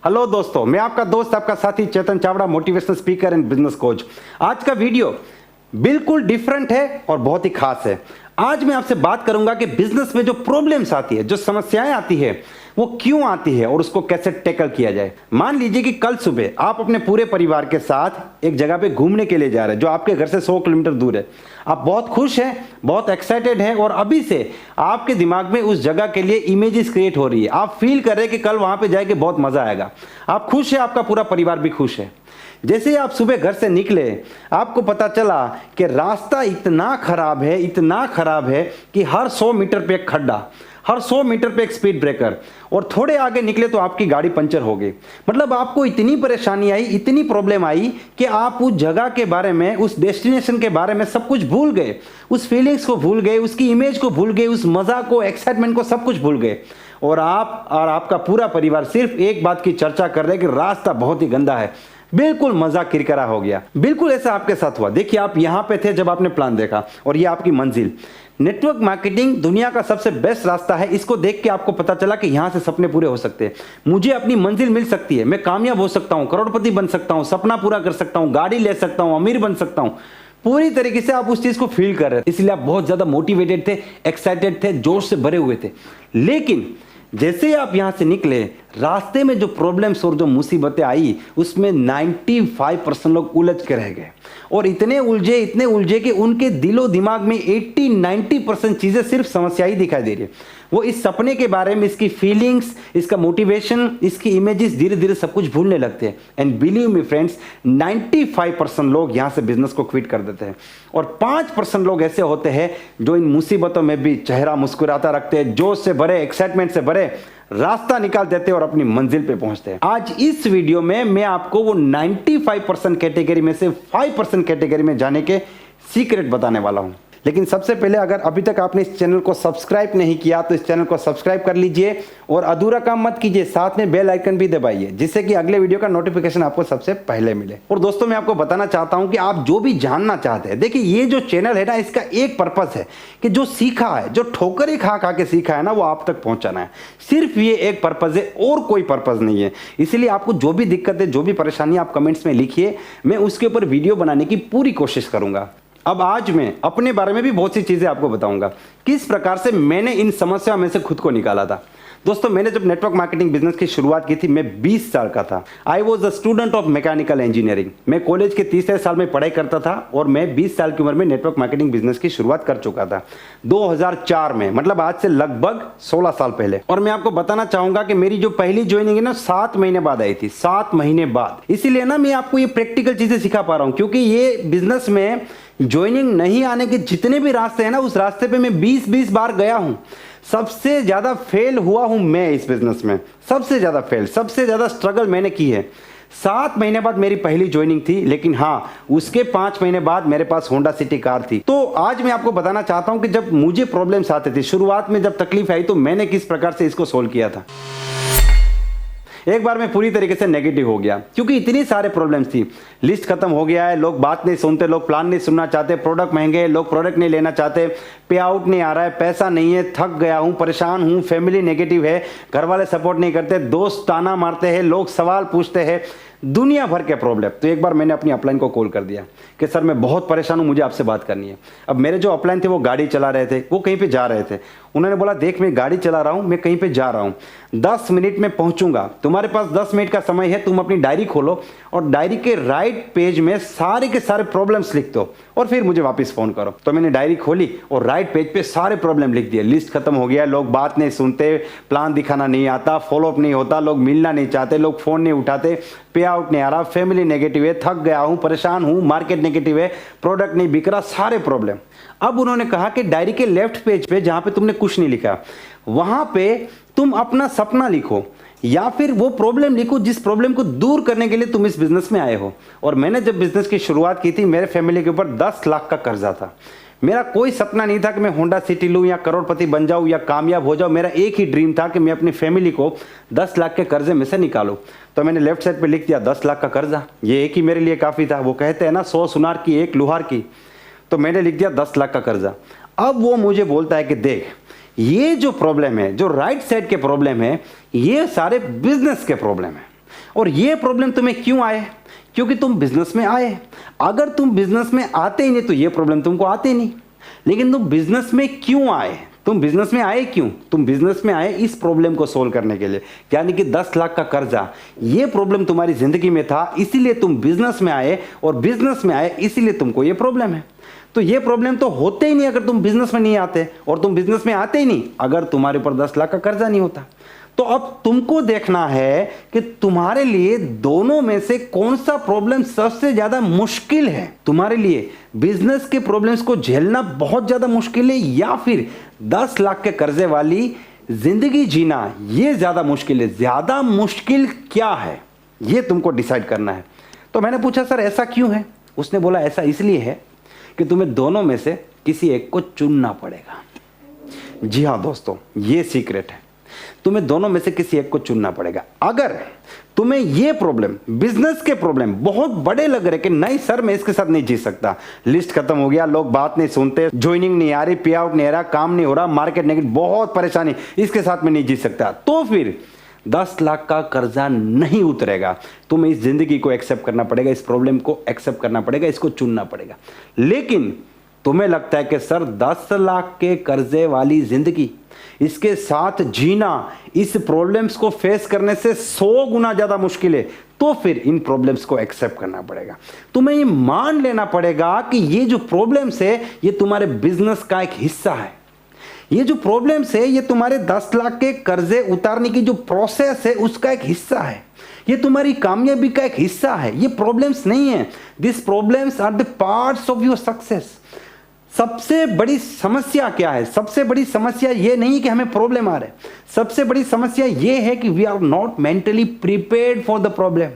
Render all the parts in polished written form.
Hello दोस्तों, मैं आपका दोस्त आपका साथी Chetan Chavda, motivational speaker and business coach. आज का वीडियो बिल्कुल डिफरेंट है और बहुत ही खास है। आज मैं आपसे बात करूंगा कि बिजनेस में जो प्रॉब्लम्स आती है, जो समस्याएं आती है, वो क्यों आती है और उसको कैसे टैकल किया जाए। मान लीजिए कि कल सुबह आप अपने पूरे परिवार के साथ एक जगह पे घूमने के लिए जा रहे हैं जो आपके घर से 100 किलोमीटर दूर है। आप बहुत खुश हैं, बहुत एक्साइटेड हैं और अभी से आपके दिमाग में उस जगह के लिए इमेजेस क्रिएट हो रही है। आप फील कर रहे हैं कि कल वहां पे जाके बहुत मजा आएगा। आप खुश हैं, आपका पूरा परिवार भी खुश है। जैसे ही आप सुबह घर से निकले, आपको पता चला कि रास्ता इतना खराब है कि हर 100 मीटर पे एक खड्डा, हर 100 मीटर पे एक स्पीड ब्रेकर, और थोड़े आगे निकले तो आपकी गाड़ी पंचर हो गई। मतलब आपको इतनी परेशानी आई, इतनी प्रॉब्लम आई कि आप उस जगह के बारे में, उस डेस्टिनेशन के बारे में सब कुछ भूल गए, उस फीलिंग्स को भूल गए, उसकी इमेज को भूल गए, उस मजा को, एक्साइटमेंट को, सब कुछ भूल गए। और आप और आपका पूरा परिवार सिर्फ एक बात की चर्चा कर रहे हैं कि रास्ता बहुत ही गंदा है। बिल्कुल मजा किरकिरा हो गया। बिल्कुल ऐसा आपके साथ हुआ। देखिए, आप यहां पे थे जब आपने प्लान देखा और ये आपकी मंजिल। नेटवर्क मार्केटिंग दुनिया का सबसे बेस्ट रास्ता है। इसको देख के आपको पता चला कि यहां से सपने पूरे हो सकते हैं, मुझे अपनी मंजिल मिल सकती है, मैं कामयाब हो सकता हूं, करोड़पति बन सकता हूं, सपना पूरा कर सकता हूं, गाड़ी ले सकता हूं, अमीर बन सकता हूं। पूरी तरीके से आप उस चीज को फील कर रहे थे, इसलिए आप बहुत ज्यादा मोटिवेटेड थे, एक्साइटेड थे, जोश से भरे हुए थे। लेकिन जैसे आप यहां से निकले, रास्ते में जो प्रॉब्लम्स और जो मुसीबतें आई, उसमें 95% लोग उलझ के रह गए। और इतने उलझे कि उनके दिलो दिमाग में 80-90% चीजें सिर्फ समस्या ही दिखाई दे रही है। वो इस सपने के बारे में, इसकी फीलिंग्स, इसका मोटिवेशन, इसकी इमेजेस धीरे धीरे सब कुछ भूलने लगते हैं। एंड बिलीव मी फ्रेंड्स, 95% लोग यहां से बिजनेस को क्विट कर देते हैं। और 5% लोग ऐसे होते हैं जो इन मुसीबतों में भी चेहरा मुस्कुराता रखते हैं, जोश से भरे, एक्साइटमेंट से भरे रास्ता निकाल देते हैं और अपनी मंजिल पे पहुंचते हैं। आज इस वीडियो में मैं आपको वो 95% कैटेगरी में से 5% कैटेगरी में जाने के सीक्रेट बताने वाला हूं। लेकिन सबसे पहले, अगर अभी तक आपने इस चैनल को सब्सक्राइब नहीं किया तो इस चैनल को सब्सक्राइब कर लीजिए और अधूरा काम मत कीजिए, साथ में बेल आइकन भी दबाइए जिससे कि अगले वीडियो का नोटिफिकेशन आपको सबसे पहले मिले। और दोस्तों, मैं आपको बताना चाहता हूं कि आप जो भी जानना चाहते हैं, देखिए ये जो चैनल है ना, इसका एक पर्पस है कि जो सीखा है, जो ठोकरें खा खा के सीखा है ना, वो आप तक पहुंचाना है। सिर्फ ये एक पर्पज है और कोई पर्पज नहीं है। इसलिए आपको जो भी दिक्कत है, जो भी परेशानी, आप कमेंट्स में लिखिए, मैं उसके ऊपर वीडियो बनाने की पूरी कोशिश करूंगा। अब आज मैं अपने बारे में भी बहुत सी चीजें आपको बताऊंगा, किस प्रकार से मैंने इन समस्याओं में से खुद को निकाला था। दोस्तों, मैंने जब नेटवर्क मार्केटिंग बिजनेस की शुरुआत की थी, मैं 20 साल का था। I was a student of mechanical engineering. मैं कॉलेज के तीसरे साल में पढ़ाई करता था और मैं 20 साल की उम्र में नेटवर्क मार्केटिंग बिजनेस की शुरुआत कर चुका था 2004 में, मतलब आज से लगभग 16 साल पहले। और मैं आपको बताना चाहूंगा कि मेरी जो पहली ज्वाइनिंग है ना, 7 महीने बाद आई थी, 7 महीने बाद। इसीलिए ना मैं आपको ये प्रैक्टिकल चीजें सिखा पा रहा हूं, क्योंकि ये बिजनेस में ज्वाइनिंग नहीं आने के जितने भी रास्ते हैं ना, उस रास्ते पे मैं 20-20 बार गया हूं। सबसे ज्यादा फेल हुआ हूं मैं इस बिजनेस में, सबसे ज्यादा फेल, सबसे ज्यादा स्ट्रगल मैंने की है। 7 महीने बाद मेरी पहली ज्वाइनिंग थी, लेकिन हाँ, उसके 5 महीने बाद मेरे पास होंडा सिटी कार थी। तो आज मैं आपको बताना चाहता हूं कि जब मुझे प्रॉब्लम्स आते थे, शुरुआत में जब तकलीफ आई, तो मैंने किस प्रकार से इसको सोल्व किया था। एक बार मैं पूरी तरीके से नेगेटिव हो गया, क्योंकि इतनी सारे प्रॉब्लम्स थी। लिस्ट खत्म हो गया है, लोग बात नहीं सुनते, लोग प्लान नहीं सुनना चाहते, प्रोडक्ट महंगे, लोग प्रोडक्ट नहीं लेना चाहते, पे आउट नहीं आ रहा है, पैसा नहीं है, थक गया हूं, परेशान हूं, फैमिली नेगेटिव है, घर वाले सपोर्ट नहीं करते, दोस्त ताना मारते हैं, लोग सवाल पूछते हैं, दुनिया भर के प्रॉब्लम। तो एक बार मैंने अपनी अपलाइन को कॉल कर दिया कि सर, मैं बहुत परेशान हूं, मुझे आपसे बात करनी है। अब मेरे जो अपलाइन थे वो गाड़ी चला रहे थे, वो कहीं पे जा रहे थे। उन्होंने बोला, देख मैं गाड़ी चला रहा हूं, मैं कहीं पे जा रहा हूं, 10 मिनट में पहुंचूंगा, तुम्हारे पास 10 मिनट का समय है, तुम अपनी डायरी खोलो और डायरी के राइट पेज में सारे के सारे प्रॉब्लम्स लिख दो और फिर मुझे वापस फोन करो। तो मैंने डायरी खोली और राइट पेज पे सारे प्रॉब्लम लिख दिए। लिस्ट खत्म हो गया, लोग बात नहीं सुनते, प्लान दिखाना नहीं आता, फॉलोअप नहीं होता, लोग मिलना नहीं चाहते, लोग फोन नहीं उठाते, पे आउट नहीं आ रहा, फैमिली नेगेटिव है, थक गया हूं, परेशान हूं, मार्केट नेगेटिव है, प्रोडक्ट नहीं बिक रहा, सारे प्रॉब्लम। अब उन्होंने कहा कि डायरी के लेफ्ट पेज पे, जहां पे तुमने कुछ नहीं लिखा, वहां पे तुम अपना सपना लिखो या फिर वो प्रॉब्लम लिखो जिस प्रॉब्लम को दूर करने के लिए तुम इस बिजनेस में आए हो। और मैंने जब बिजनेस की शुरुआत की थी, मेरे फैमिली के ऊपर 10 लाख का कर्जा था। मेरा कोई सपना नहीं था कि मैं होंडा सिटी लूं या करोड़पति बन जाऊं या कामयाब हो जाऊं। मेरा एक ही ड्रीम था कि मैं अपनी फैमिली को 10 लाख के कर्जे में से निकालूं। तो मैंने लेफ्ट साइड पे लिख दिया 10 लाख का कर्जा। ये एक ही मेरे लिए काफी था। वो कहते हैं ना, 100 सुनार की 1 लुहार की। तो मैंने लिख दिया 10 लाख का कर्जा। अब वो मुझे बोलता है कि देख, ये जो प्रॉब्लम है, जो राइट साइड के प्रॉब्लम है, ये सारे बिजनेस के प्रॉब्लम है। और ये प्रॉब्लम तुम्हें क्यों आए? क्योंकि तुम बिजनेस में आए। अगर तुम बिजनेस में आते ही नहीं तो ये प्रॉब्लम तुमको आती नहीं। लेकिन तुम बिजनेस में क्यों आए? तुम बिजनेस में आए क्यों? तुम बिजनेस में आए इस प्रॉब्लम को सोल्व करने के लिए, यानी कि 10 लाख का कर्जा, ये प्रॉब्लम तुम्हारी जिंदगी में था, इसीलिए तुम बिजनेस में आए, और बिजनेस में आए इसीलिए तुमको ये प्रॉब्लम है। तो ये प्रॉब्लम तो होते ही नहीं अगर तुम बिजनेस में नहीं आते, और तुम बिजनेस में आते ही नहीं अगर तुम्हारे ऊपर 10 लाख का कर्जा नहीं होता। तो अब तुमको देखना है कि तुम्हारे लिए दोनों में से कौन सा प्रॉब्लम सबसे ज्यादा मुश्किल है। तुम्हारे लिए बिजनेस के प्रॉब्लम्स को झेलना बहुत ज्यादा मुश्किल है, या फिर 10 लाख के कर्जे वाली जिंदगी जीना ये ज्यादा मुश्किल है? ज्यादा मुश्किल क्या है ये तुमको डिसाइड करना है। तो मैंने पूछा सर ऐसा क्यों है? उसने बोला ऐसा इसलिए है कि तुम्हें दोनों में से किसी एक को चुनना पड़ेगा। जी हाँ दोस्तों, ये सीक्रेट है, तुम्हें दोनों में से किसी एक को चुनना पड़ेगा। अगर तुम्हें ये प्रॉब्लम, बिजनेस के प्रॉब्लम बहुत बड़े लग रहे कि नहीं सर मैं इसके साथ नहीं जी सकता, लिस्ट खत्म हो गया, लोग बात नहीं सुनते, ज्वाइनिंग नहीं आ रही, पे आउट नहीं आ रहा, काम नहीं हो रहा, मार्केट नेगेटिव, बहुत परेशानी, इसके साथ में नहीं जी सकता, तो फिर 10 लाख का कर्जा नहीं उतरेगा। तुम्हें इस जिंदगी को एक्सेप्ट करना पड़ेगा, इस प्रॉब्लम को एक्सेप्ट करना पड़ेगा, इसको चुनना पड़ेगा। लेकिन तुम्हें लगता है कि सर 10 लाख के कर्जे वाली जिंदगी, इसके साथ जीना, इस प्रॉब्लम्स को फेस करने से 100 गुना ज्यादा मुश्किल है, तो फिर इन प्रॉब्लम्स को एक्सेप्ट करना पड़ेगा। तुम्हें ये मान लेना पड़ेगा कि ये जो प्रॉब्लम्स है ये तुम्हारे बिजनेस का एक हिस्सा है। ये जो प्रॉब्लम्स है ये तुम्हारे 10 लाख के कर्जे उतारने की जो प्रोसेस है उसका एक हिस्सा है। ये तुम्हारी कामयाबी का एक हिस्सा है, ये प्रॉब्लम्स नहीं है। This problems are the parts of your success. सबसे बड़ी समस्या क्या है? सबसे बड़ी समस्या ये नहीं कि हमें प्रॉब्लम आ रहा है, सबसे बड़ी समस्या ये है कि we are not mentally prepared for the problem.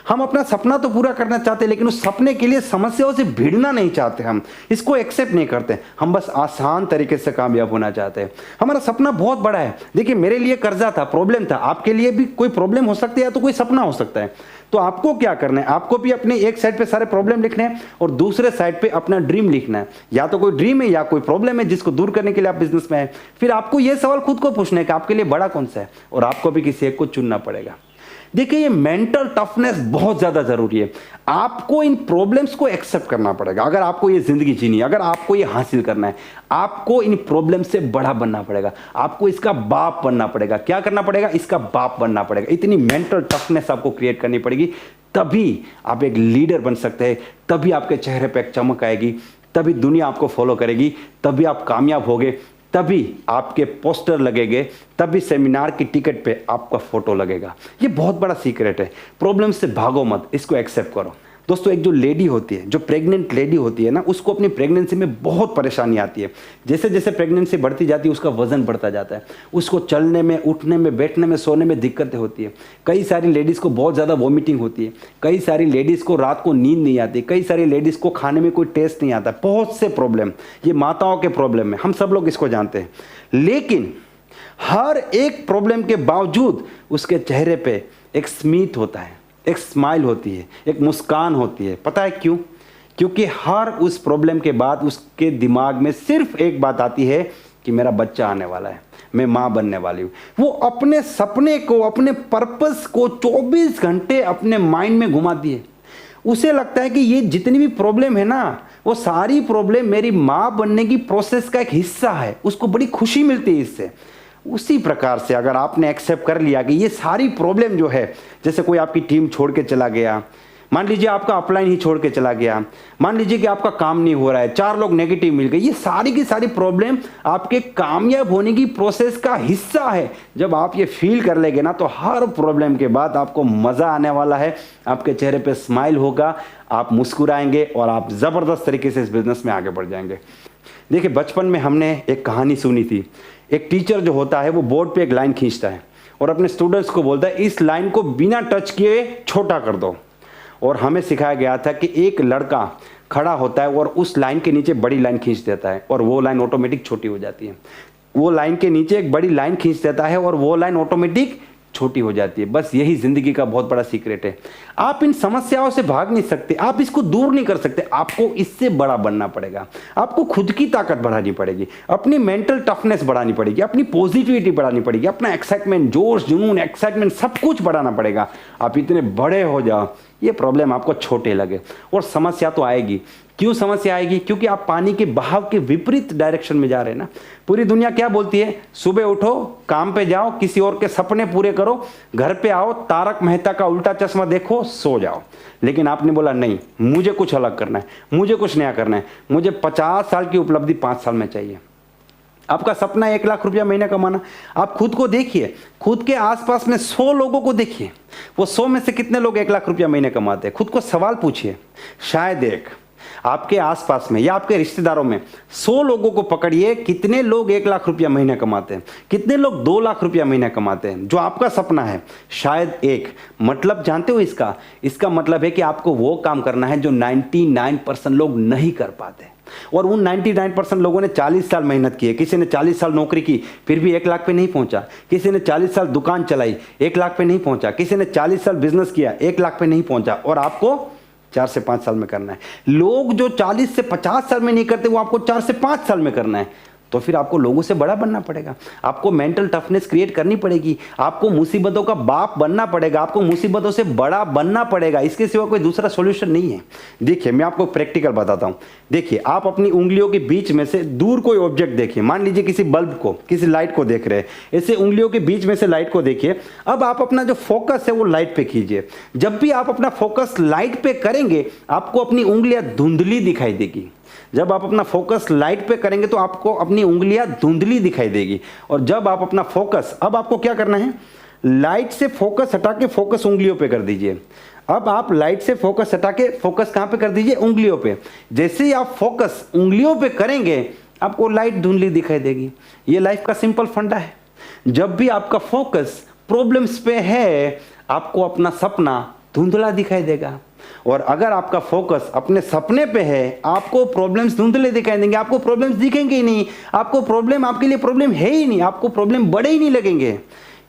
हम अपना सपना तो पूरा करना चाहते हैं, लेकिन उस सपने के लिए समस्याओं से भिड़ना नहीं चाहते, हम इसको एक्सेप्ट नहीं करते, हम बस आसान तरीके से कामयाब होना चाहते हैं। हमारा सपना बहुत बड़ा है। देखिए मेरे लिए कर्जा था, प्रॉब्लम था, आपके लिए भी कोई प्रॉब्लम हो सकती है या तो कोई सपना हो सकता है। तो आपको क्या करना है? आपको भी अपने एक साइड पे सारे प्रॉब्लम लिखने हैं और दूसरे साइड पे अपना ड्रीम लिखना है। या तो कोई ड्रीम है या कोई प्रॉब्लम है जिसको दूर करने के लिए आप बिजनेस में हैं। फिर आपको यह सवाल खुद को पूछना है कि आपके लिए बड़ा कौन सा है, और आपको भी किसी एक को चुनना पड़ेगा। देखिए ये मेंटल टफनेस बहुत ज्यादा जरूरी है। आपको इन प्रॉब्लम्स को एक्सेप्ट करना पड़ेगा। अगर आपको ये जिंदगी जीनी है, अगर आपको ये हासिल करना है, आपको इन प्रॉब्लम से बड़ा बनना पड़ेगा, आपको इसका बाप बनना पड़ेगा। क्या करना पड़ेगा? इसका बाप बनना पड़ेगा। इतनी मेंटल टफनेस आपको क्रिएट करनी पड़ेगी, तभी आप एक लीडर बन सकते हैं, तभी आपके चेहरे पे एक चमक आएगी, तभी दुनिया आपको फॉलो करेगी, तभी आप कामयाब होगे, तभी आपके पोस्टर लगेंगे, तभी सेमिनार की टिकट पे आपका फोटो लगेगा। ये बहुत बड़ा सीक्रेट है। प्रॉब्लम से भागो मत, इसको एक्सेप्ट करो। दोस्तों एक जो लेडी होती है, जो प्रेग्नेंट लेडी होती है ना, उसको अपनी प्रेगनेंसी में बहुत परेशानी आती है। जैसे जैसे प्रेगनेंसी बढ़ती जाती है उसका वजन बढ़ता जाता है, उसको चलने में, उठने में, बैठने में, सोने में दिक्कतें होती है। कई सारी लेडीज़ को बहुत ज़्यादा वॉमिटिंग होती है, कई सारी लेडीज़ को रात को नींद नहीं आती, कई सारी लेडीज़ को खाने में कोई टेस्ट नहीं आता। बहुत से प्रॉब्लम, ये माताओं के प्रॉब्लम है, हम सब लोग इसको जानते हैं। लेकिन हर एक प्रॉब्लम के बावजूद उसके चेहरे पे एक स्मित होता है, एक स्माइल होती है, एक मुस्कान होती है। पता है क्यों? क्योंकि हर उस प्रॉब्लम के बाद उसके दिमाग में सिर्फ एक बात आती है कि मेरा बच्चा आने वाला है, मैं माँ बनने वाली हूँ। वो अपने सपने को, अपने पर्पस को 24 घंटे अपने माइंड में घुमाती है। उसे लगता है कि ये जितनी भी प्रॉब्लम है ना, वो सारी प्रॉब्लम मेरी माँ बनने की प्रोसेस का एक हिस्सा है। उसको बड़ी खुशी मिलती है इससे। उसी प्रकार से अगर आपने एक्सेप्ट कर लिया कि ये सारी प्रॉब्लम जो है, जैसे कोई आपकी टीम छोड़ के चला गया, मान लीजिए आपका अपलाइन ही छोड़ के चला गया, मान लीजिए कि आपका काम नहीं हो रहा है, 4 लोग नेगेटिव मिल गए, ये सारी की सारी प्रॉब्लम आपके कामयाब होने की प्रोसेस का हिस्सा है। जब आप ये फील कर लेंगे ना, तो हर प्रॉब्लम के बाद आपको मज़ा आने वाला है, आपके चेहरे पे स्माइल होगा, आप मुस्कुराएंगे और आप ज़बरदस्त तरीके से इस बिज़नेस में आगे बढ़ जाएंगे। देखिए बचपन में हमने एक कहानी सुनी थी। एक टीचर जो होता है वो बोर्ड पे एक लाइन खींचता है और अपने स्टूडेंट्स को बोलता है इस लाइन को बिना टच किए छोटा कर दो। और हमें सिखाया गया था कि एक लड़का खड़ा होता है और उस लाइन के नीचे बड़ी लाइन खींच देता है और वो लाइन ऑटोमेटिक छोटी हो जाती है। वो लाइन के नीचे एक बड़ी लाइन खींच देता है और वो लाइन ऑटोमेटिक छोटी हो जाती है। बस यही जिंदगी का बहुत बड़ा सीक्रेट है। आप इन समस्याओं से भाग नहीं सकते, आप इसको दूर नहीं कर सकते, आपको इससे बड़ा बनना पड़ेगा। आपको खुद की ताकत बढ़ानी पड़ेगी, अपनी मेंटल टफनेस बढ़ानी पड़ेगी, अपनी पॉजिटिविटी बढ़ानी पड़ेगी, अपना एक्साइटमेंट, जोश, जुनून, एक्साइटमेंट सब कुछ बढ़ाना पड़ेगा। आप इतने बड़े हो जाओ, ये प्रॉब्लम आपको छोटे लगे, और समस्या तो आएगी। क्यों समस्या आएगी? क्योंकि आप पानी के बहाव के विपरीत डायरेक्शन में जा रहे हैं ना। पूरी दुनिया क्या बोलती है? सुबह उठो, काम पे जाओ, किसी और के सपने पूरे करो, घर पे आओ, तारक मेहता का उल्टा चश्मा देखो, सो जाओ। लेकिन आपने बोला नहीं, मुझे कुछ अलग करना है, मुझे कुछ नया करना है, मुझे 50 साल की उपलब्धि 5 साल में चाहिए। आपका सपना है 1 लाख रुपया महीने कमाना। आप खुद को देखिए, खुद के आसपास में 100 लोगों को देखिए, वो 100 में से कितने लोग 1 लाख रुपया महीने कमाते हैं? खुद को सवाल पूछिए। शायद एक आपके आसपास में या आपके रिश्तेदारों में 100 लोगों को पकड़िए, कितने लोग 1 लाख रुपया महीने कमाते हैं, कितने लोग 2 लाख रुपया महीने कमाते हैं। जो आपका सपना है शायद एक। मतलब जानते हो इसका मतलब है कि आपको वो काम करना है जो 99% लोग नहीं कर पाते। और उन 99% लोगों ने 40 साल मेहनत की है। किसी ने 40 साल नौकरी की, फिर भी 1 लाख पे नहीं पहुंचा। किसी ने 40 साल दुकान चलाई, 1 लाख पे नहीं पहुंचा। किसी ने 40 साल बिजनेस किया, 1 लाख पे नहीं पहुंचा। और आपको 4 से 5 साल में करना है। लोग जो 40 से 50 साल में नहीं करते, वो आपको 4 से 5 साल में करना है। तो फिर आपको लोगों से बड़ा बनना पड़ेगा, आपको मेंटल टफनेस क्रिएट करनी पड़ेगी, आपको मुसीबतों का बाप बनना पड़ेगा, आपको मुसीबतों से बड़ा बनना पड़ेगा। इसके सिवा कोई दूसरा सॉल्यूशन नहीं है। देखिए, मैं आपको प्रैक्टिकल बताता हूं। देखिए, आप अपनी उंगलियों के बीच में से दूर कोई ऑब्जेक्ट देखिए। मान लीजिए किसी बल्ब को, किसी लाइट को देख रहे हैं, ऐसे उंगलियों के बीच में से लाइट को देखिए। अब आप अपना जो फोकस है वो लाइट पे कीजिए। जब भी आप अपना फोकस लाइट पे करेंगे, आपको अपनी उंगलियां धुंधली दिखाई देगी। जब आप अपना फोकस लाइट पे करेंगे तो आपको अपनी उंगलियां धुंधली दिखाई देगी। और जब आप अपना फोकस, अब आपको क्या करना है, लाइट से फोकस हटा के फोकस उंगलियों पे कर दीजिए। अब आप लाइट से फोकस हटा के फोकस कहां पे कर दीजिए? उंगलियों पे। जैसे ही आप फोकस उंगलियों पे करेंगे, आपको लाइट धुंधली दिखाई देगी। ये लाइफ का सिंपल फंडा है। जब भी आपका फोकस प्रॉब्लम्स पे है, आपको अपना सपना धुंधला दिखाई देगा। और अगर आपका फोकस अपने सपने पे है, आपको प्रॉब्लम्स धुंधले दिखाई देंगे, आपको प्रॉब्लम्स दिखेंगे ही नहीं। आपको प्रॉब्लम, आपके लिए प्रॉब्लम है ही नहीं, आपको प्रॉब्लम बड़े ही नहीं लगेंगे।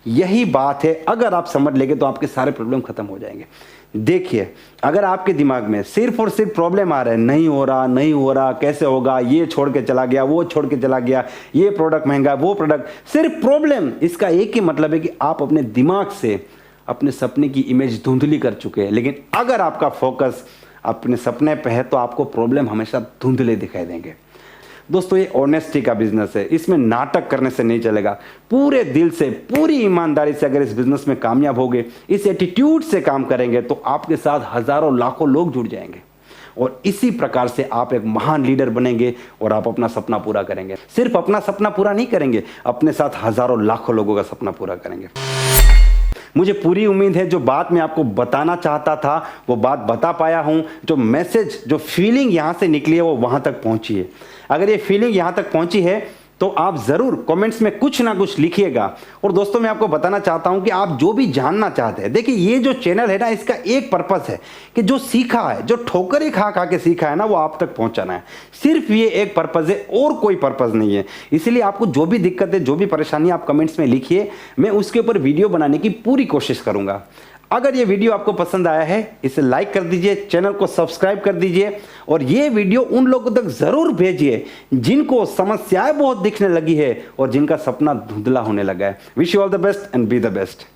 यही बात है। अगर आप समझ लेंगे तो आपके सारे प्रॉब्लम खत्म हो जाएंगे। देखिए, अगर आपके दिमाग में सिर्फ और सिर्फ प्रॉब्लम आ रहा है, नहीं हो रहा, नहीं हो रहा, कैसे होगा, ये छोड़ के चला गया, वो छोड़ के चला गया, ये प्रोडक्ट महंगा, वो प्रोडक्ट, सिर्फ प्रॉब्लम, इसका एक ही मतलब है कि आप अपने दिमाग से अपने सपने की इमेज धुंधली कर चुके हैं। लेकिन अगर आपका फोकस अपने सपने पे है तो आपको प्रॉब्लम हमेशा धुंधले दिखाई देंगे। दोस्तों, ये ऑनेस्टी का बिजनेस है। इसमें नाटक करने से नहीं चलेगा। पूरे दिल से, पूरी ईमानदारी से अगर इस बिजनेस में कामयाब होगे, इस एटीट्यूड से काम करेंगे, तो आपके साथ हजारों लाखों लोग जुड़ जाएंगे। और इसी प्रकार से आप एक महान लीडर बनेंगे और आप अपना सपना पूरा करेंगे। सिर्फ अपना सपना पूरा नहीं करेंगे, अपने साथ हजारों लाखों लोगों का सपना पूरा करेंगे। मुझे पूरी उम्मीद है जो बात मैं आपको बताना चाहता था वो बात बता पाया हूं। जो मैसेज, जो फीलिंग यहां से निकली है वो वहां तक पहुंची है। अगर ये फीलिंग यहां तक पहुंची है तो आप जरूर कमेंट्स में कुछ ना कुछ लिखिएगा। और दोस्तों, मैं आपको बताना चाहता हूं कि आप जो भी जानना चाहते हैं, देखिए, ये जो चैनल है ना, इसका एक पर्पस है कि जो सीखा है, जो ठोकरें खा खा के सीखा है ना, वो आप तक पहुंचाना है। सिर्फ ये एक पर्पस है और कोई पर्पस नहीं है। इसलिए आपको जो भी दिक्कत है, जो भी परेशानी, आप कमेंट्स में लिखिए, मैं उसके ऊपर वीडियो बनाने की पूरी कोशिश करूंगा। अगर ये वीडियो आपको पसंद आया है, इसे लाइक कर दीजिए, चैनल को सब्सक्राइब कर दीजिए और ये वीडियो उन लोगों तक जरूर भेजिए जिनको समस्याएं बहुत दिखने लगी है और जिनका सपना धुंधला होने लगा है। Wish you all the best and be the best.